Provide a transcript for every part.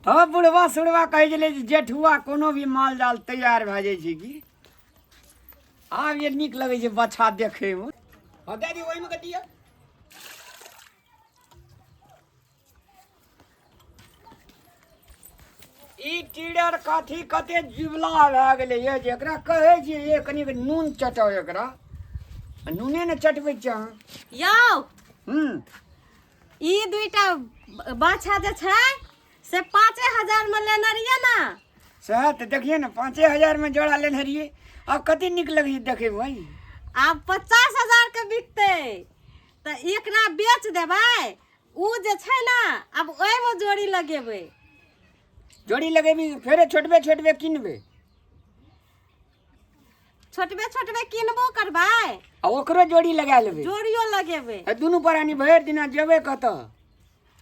हाँ बुढ़वा सुढ़वा कहे छलै जे जेठुआ कोनो भी माल जाल तैयार भए जाइ छै की आब ये नीक लगै छै बछा देखैमे हाँ दे दी ओहिमे कऽ दिअ ई टीडर काठी कते जुबला भए गेलै ये जे एकरा कहै छियै ये कनी नून चटाओ एकरा नूने ने चटबै छै अहाँ यौ ई दुईटा बाछा जे छै से 5,000 में लेने रहिए ना सह तो देखिए ना 5,000 में जोड़ा लेने रहिए अब कते निक लगे देखे भाई आब 50,000 के बिकते तो एकरा बेच देबै उ जे छै ना अब ओइ में जोड़ी लगेबै जोड़ी लगेबी फेरे छोटबे छोटबे किनबे छोटबे किनबो करबै आ ओकरो जोड़ी लगा लेबै जोड़ियो लगेबै आ दुनू प्राणी भरि दिना जेबै कतऽ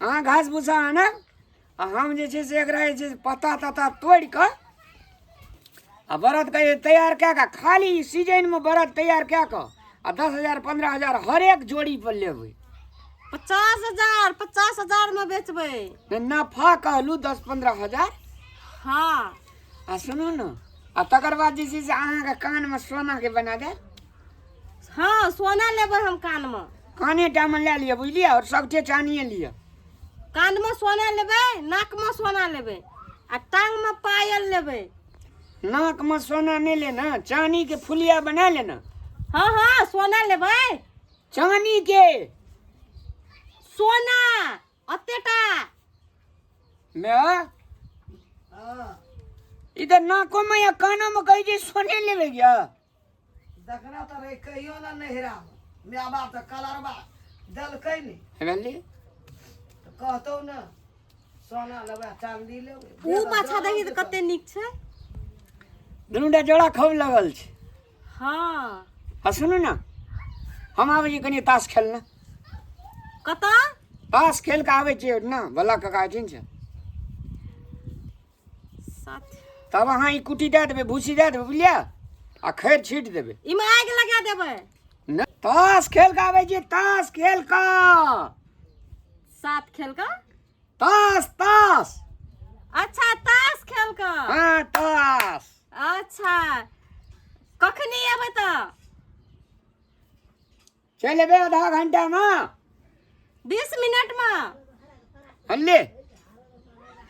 अहाँ घास भूसा आनब आ हम जे छै से एकरा जे छै पत्ता तत्ता तोड़ि कऽ आ बरद के तैयार कए कऽ खाली सीजनमे बरद तैयार कए कऽ आ 10,000 15,000 हरेक जोड़ी पर लेबै 50,000 में बेचबै नफा कहलू 10-15,000 हाँ आ सुनू ने आ तकर बाद जे छै से अहाँके कानमे सोनाके बना दे हाँ सोना लेबै हम कान में काने टा में लए लिअ बुझलियै और सबके चानिए लिअ कान में सोना लेबै नाक में सोना लेबै आ टांग में पायल लेबै नाक में सोना नहीं लेना चांदी के फुलिया बना लेना हाँ हाँ सोना लेबै चांदी के सोना अतेटा मैं इधर नाकों में या कानों में कही जे सोने लेवे क्या देखना तो रे कहियो ना नहिरा मैं बाप तो कलरबा दलकै नहीं हेवली तो कहतो ना सोना लेबे चांदी लेबे उ बाछा देखी तो कते नीक छै दुनूटा जोड़ा खूब लगल छै हाँ आ सुनू ना हम आबै छी कनी ताश खेलना कतऽ ताश खेल के आबै छियै ना भला कका ठीक छै साथ तब अहाँ ई कुटी दे देबै भूसी दे देबै बुझलियै आ खैर छीट देबै इमे आगि लगा देबै न ताश खेल के आबै छियै ताश खेल का साथ खेल कऽ ताश ताश अच्छा ताश खेल कऽ हाँ ताश अच्छा कखनी एबै तऽ चल एबै आधा घंटा में 20 मिनट में हल्ले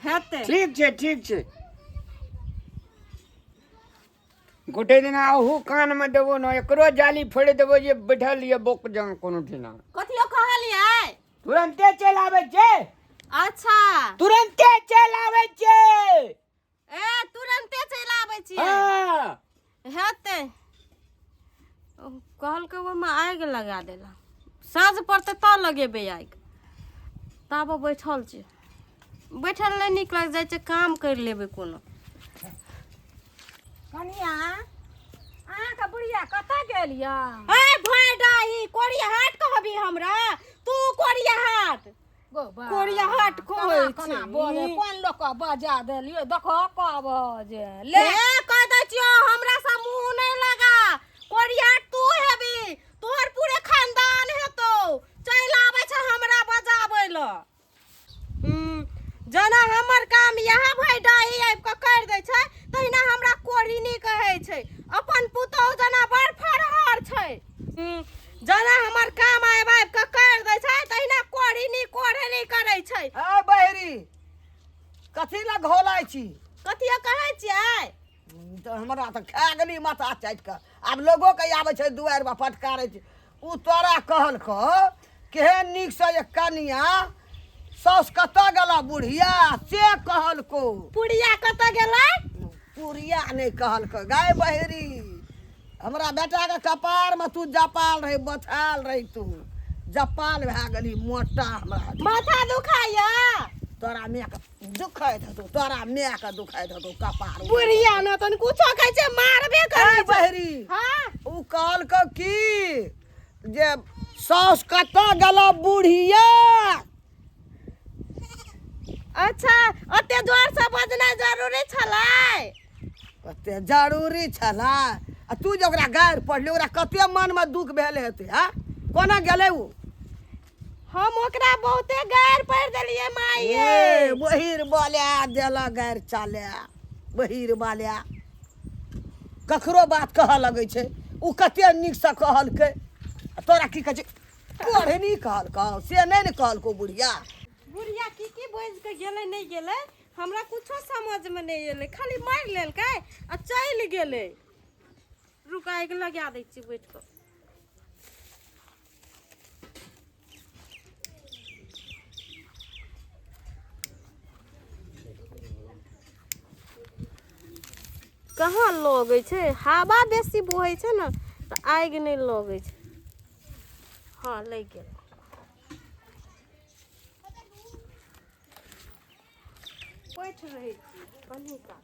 हेतै ठीक छै गोटे दिन आहू कान में देबो न एकरो जाली फोड़ देबो जे बैठल ये बोक जंग कोनो ठिना कथियो कहलियै तुरंते चल आबै छै अच्छा तुरंते चल आबै छै ए तुरंते चलि आबै छियै हाँ हेतै कहलकै ओहिमे आगि लगा देला साँझ पड़तै तऽ लगेबै आगि तब बैठल छै बैठल नहि नीक लागि जाइ छै काम करि लेबै कोनो कनिया अहाँके बुढ़िया कतऽ गेल यऽ ए भाय डाही कोरिया हाट कहबी हमरा तू कोरिया हाट कोरिया हाट कहै कोना छै बोले कोन लोक बजा देलियै देखो कब जे ले ले कह दै छियो हमरा सा मुंह नहीं लगा कोरिया हाट तू हेबी तोहर पूरे खानदान हेतौ चलि आबै छै हमरा बजाबै ल जना हमर काम यहाँ भाई डाही आबि कऽ करि दै छै तहिना हमरा कोरिनी कहै छै अपन पुतौह जना बड़ फरहर छै जना हमर काम आबि कऽ करि दै छै तहिना कोरिनी कोढ़नी करै छै ए बहरी कथी ला घोलाइ छी कथिया कहै छियै तो हमरा तो खा गेली माथा चाटि के आब लोगो के आबै छै दुआरि पर फटकारै छै उ तोरा कहलको केहन नीक से एक कनिया सौस कतऽ गेला बुढ़िया से कहलको पुड़िया कतऽ गेलै पुरिया नहीं कहलको गाय बहरी हमरा बेटा के कपार में तू जपाल रही बथाल रही तू जपाल भए गेली मोटा हमरा माथा दुखाइया तोरा माय के दुखाइत हतो तोरा माय के दुखाइत हतो कपार बुढ़िया न तन कुछो कहै छै मारबे करै छै बहरी हां उ कहलको की जे सौस कतऽ गेला बुढ़िया अच्छा ओते जोर से बजना जरूरी छलै कते जरूरी छला आ तू जे ओकरा गारि पढ़ली ओकरा कते मन में दुख भेल हेतै हा कोना गेलै उ हम ओकरा बहुते गार पड़ देलिए माई ए बहिर बोले देला गैर चाले बहिर बाले ककरो बात कह लगे छै उ कते नीक से कहलकै तोरा की कहै छै कोढ़े नहीं कहलको से नहीं ने कहलको बुढ़िया बुढ़िया की बोझ के गेले नहीं गेले हमरा कुछो समझ में नहीं एले खाली मार लेलकै आ चल गेले रुकाय के लगा दै छी बैठ के कहाँ लगे छै हवा बेसी बहै छै न त आगि नहीं लगे छै हाँ लग गेल बैठ रही कहीं का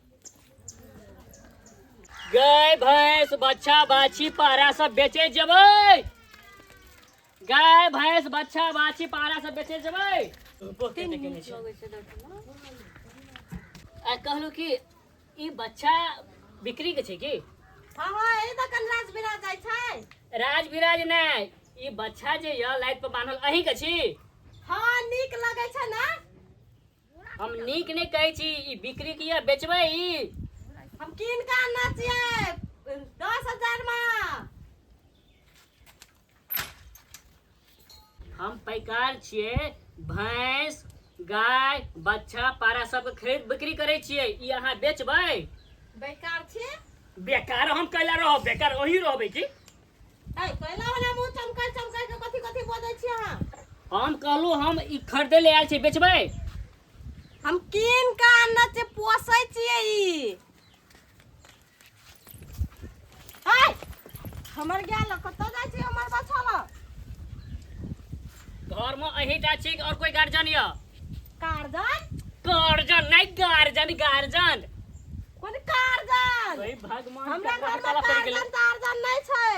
गाय भैंस बच्चा बाछी पारा सब बेचे जेबै गाय भैंस बच्चा बाछी पारा सब बेचे जेबै आ कहलू कि ई बच्चा बिक्री के छै की हाँ हाँ एही त कन राज बिराज जाइ छै राज बिराज नहीं ई बच्चा जे य लाइट पर बांधल अहीं के छी हाँ नीक लगे छै ना हम नीक नहीं कहै छी ई बिक्री के य बेचबै ई हम किन का आनना चाहिए 10,000 में हम पैकार छियै भैंस गाय बच्चा पारा सब के खरीद बिक्री करे छियै ई अहाँ बेचबै बेकार छी बेकार हम कैला रहो बेकार वही रहबै की ए कैला वाला मुंह चमकै के कथि कथि बोलै छी अहाँ हम कहलू हम ई खरीदे ले आयल छी बेचबै हम किन का आनना चाहिए पोसै छियै ई हाय हमर गेल कतौ जाइ छी हमर बच्चा ल घर में अहीटा छी और कोई गार्जियन य कार्जन गार्जियन नहीं गार्जियन कोन कार्जन भाई भगवान हमरा घर काला में पड़ गेलै कार्जन तार्जन नहीं छै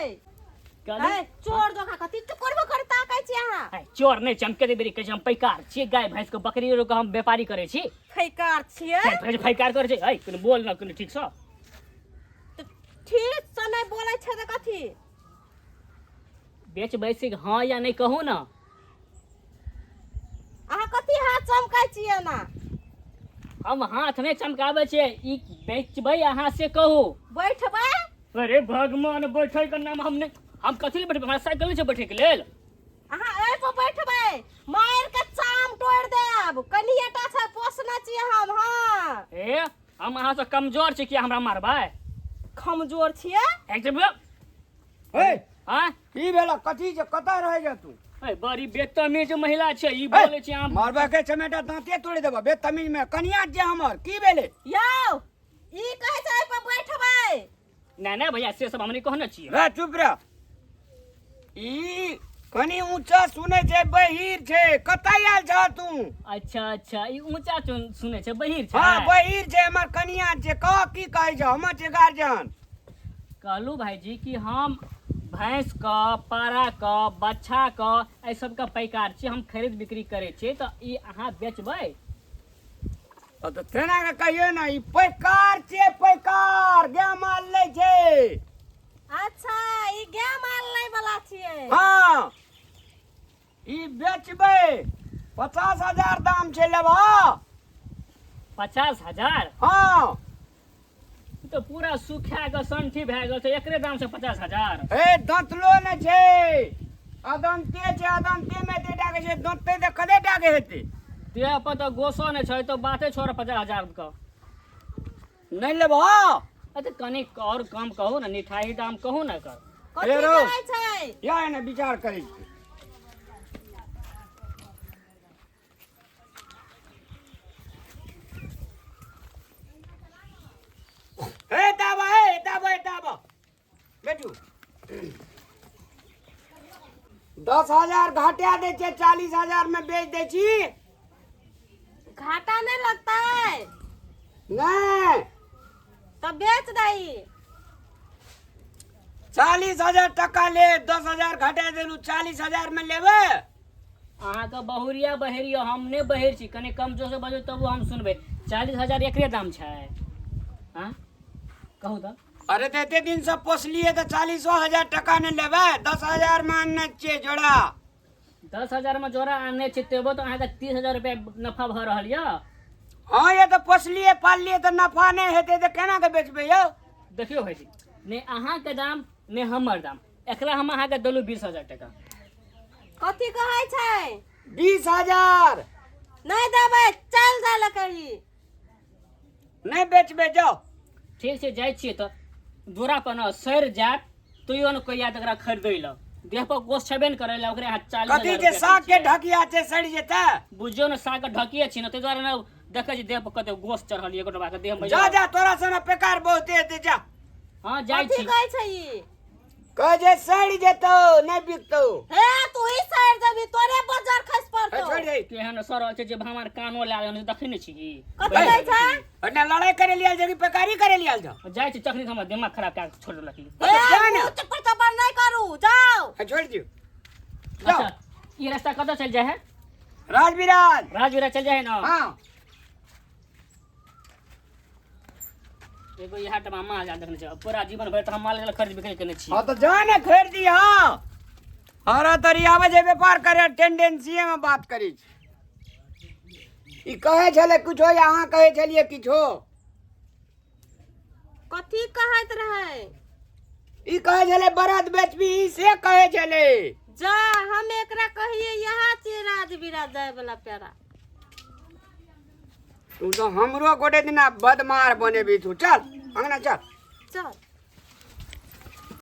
कहलू ए चोर दोका कथि करबो करता कहै छी अहाँ है, चोर नहीं चमके दे बेरी कहै छी हम पैकार छी गाय भैंस के बकरी रो के हम व्यापारी करे छी फैकार छियै पैकार करे छी है कोनो बोल न कोनो ठीक छ त ठीक से नहीं बोलै छै त कथि बेच बैसी हां या नहीं कहू ना अहाँ कथि हाथ चमकै छियै ना हम हाथ नहीं चमकाबै छियै ई बेचबै अहाँ से कहू बैठबै अरे भगवान बैठे के नाम हम कथि ले बैठबै हमरा साइकिल छै बैठे के लेल अहाँ एहि पर बैठबै मार के चाम तोड़ देब कनिएटा से पोसना छियै हम हाँ ए हम अहाँ से कमजोर छी कि हमरा मारबै कमजोर छियै एकदम ए हां ई भेला कथी जे कतऽ रहै जा तू ए बड़ी बेतमीज महिला छै ई बोले छी हम मारबा के चमेटा दांते तोड़ देबा बेतमीज में कनिया जे हमर की भेले यौ ई कहै छै एहि पर बैठबै नहीं भैया से सब हमनी कहने छियै रे चुप रह ई कनी ऊंचा सुने छै बहिर छै कतऽ आयल छ तू अच्छा ई ऊंचा सुने छै बहिर छै हाँ बहिर छै हमर कनिया छै कह की कहै छ हमर छै गार्जियन कहलू भाईजी कि हम भैंस का पारा का बच्चा का ए सब का पैकार छी हम खरीद बिक्री करे छी तो ई अहाँ बेचबै तो तेना के कहियो ना ई पैकार छै पैकार गे माल लै छै अच्छा ई गाय माल लै वाला छियै हाँ ई बेचबै 50,000 दाम छै लेबा 50,000 हाँ ई तो पूरा सुखा के संठी भए गेल छै एकरे दाम से 50,000 ए दंतलो न छै अदंते छै अदंते में देटा के छै दंते दे कदे टाके हेतै ते पर तो गोसो नै छै तो बाते छोड़ 50,000 का नहीं लेबा अते कनी और कम कहू ना मिठाई दाम कहू ना कर कथि रो। कहै छै या ने विचार करै छी ए दाबा बेटू 10,000 घाटा दे छै 40,000 में बेच दे छी घाटा नहीं लगता है नहीं तो बेच दही 40,000 टका ले 10,000 घटा देलू 40,000 में लेबे अहाँ का बहुरिया बहेरिया हम ने बहेर छी कनी कम जोर से बजो तब हम सुनबे 40,000 एकरे दाम छै हां कहू तो अरे तो एते दिन से पोसलिए तो 40,000 टका ने लेबे 10,000 में आनने छे जोड़ा 10,000 में जोड़ा आने छी तेबो तो अहाँ का 30,000 रुपया नफा भ रहल य हाँ ये तो पोसलिए पाललिए तो नफा नहीं हेते तो केना के बेचबे यौ? देखियो भाईजी, ने अहाँ के दाम ने हमर दाम, एकरा हम अहाँ के देलू 20,000 टका। कथी कहै छै? 20,000 नहीं देबै, चल जा लकड़ी। नहीं बेचबे जाओ। ठीक छै, जाइ छियै तऽ दूरा पर न सर जात तैयो न कोई याद एकरा खरीदै ल देह पर गोश छबे न करै ल ओकरे हाथ 40,000 कथी के साग के ढकिया छै सड़ जेता? बुझियो न साग के ढकिए छी न तै दुआरे न देखै छी देह पर कते गोश चढ़ल एको डबा के देह में। जा जा तोरा सने बेकार बहुते हेते जा। हां जाइ कथी अच्छा। छी। कहै छै ई? कह जे सड़ जेतो नहीं बिकतो। हे तू ही साइड देबी, तोरे बाजार खस पड़तो। छोड़ दे। केहन सरल छै जे हमर कानो लाल देखै नै छी की। कथी कहै छै? अन्ना लड़ाई करे लिया जगी बेकारी करे लिया जा। जाइ छी तखनी हमर दिमाग खराब कए के छोड़ देलक ई। हे जा ना। तू चप्पल चप्पल नहीं करू, जाओ। छोड़ दियो। जाओ। अच्छा ई रास्ता कतऽ चल जाय है? राजविराज। राजवीरा चल जाय है ना? हां एगो यहाँ टमा माल जान देखने छै, पूरा जीवन भर त हम माल खरीद बिक्री करने छी। हां तो जा ना खरीद दिया। हरा तरी आवे जे व्यापार करे टेंडेंसी में बात करी छी। ई कहे छले कुछो या अहाँ कहे छलिए किछो? कथी कहैत रहै? ई कहे छले बरात बेचबी ई से कहे छले। जा हम एकरा कहिए यहाँ से राजवीरा जाय वाला पेरा। तू तो हमरो गोटे दिन बदमार बनेबी तू। चल अंगना चल। चल।